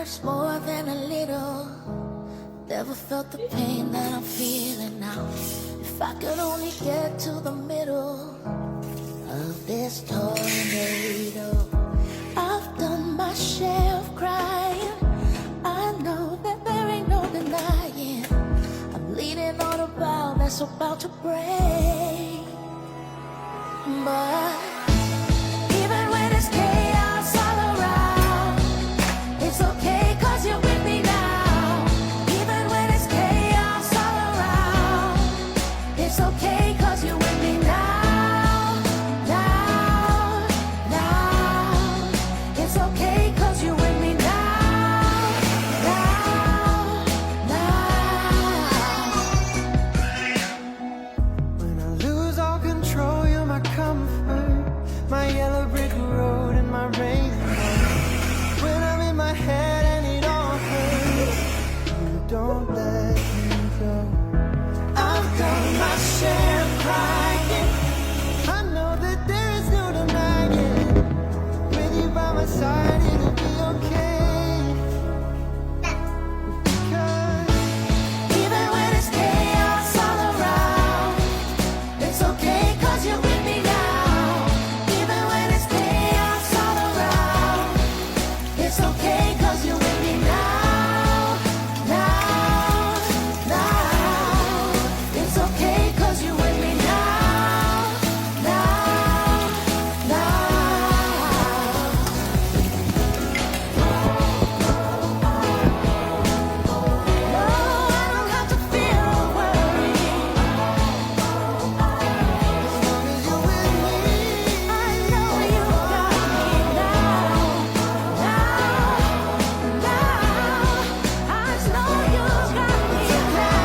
hurts more than a little. Never felt the pain that I'm feeling now. If I could only get to the middle of this tornado. I've done my share of crying. I know that there ain't no denying. I'm leaning on a bow that's about to break. But even when it's chaos all around, it's okay 'cause you're with me now. Even when it's chaos all around, it's okay 'cause you're with me now. Now, now, it's okay 'cause you're with me now. Now, now. When I lose all control, you're my comfort, my yellow brick road and my rainbow. When I'm in my head and it all hurts, you don't let me go. I've done my share of crying. I know that there is no denying. With you by my side, it'll be okay. Because Even when it's chaos all around, it's okay 'cause you're with me now. Even when it's chaos all around, it's okay 'cause you're with me now. Now, now, it's okay 'cause you're with me now. Now, now. No, I don't have to feel or worry. as long as you're with me, I know you got me now. Now, now, I know you got me now.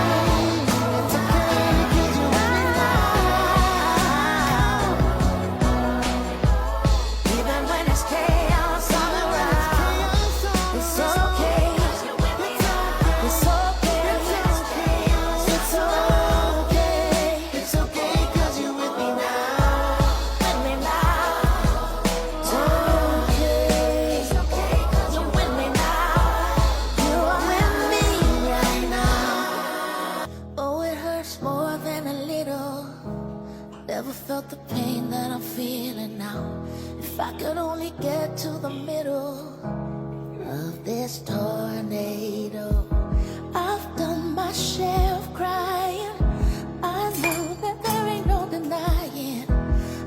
it's okay 'cause you're with me Even when it's chaos all around, it's okay. It's okay. It's okay. It's okay 'cause you're with me now. With me now. It's okay. It's okay 'cause you're with me now. You are with me right now. Oh, it hurts more than a little. Never felt the pain that I'm feeling now. If I could only get to the middle of this tornado. I've done my share of crying. I know that there ain't no denying.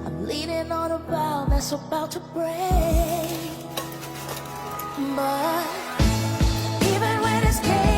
I'm leaning on a bow that's about to break. But even when it's chaos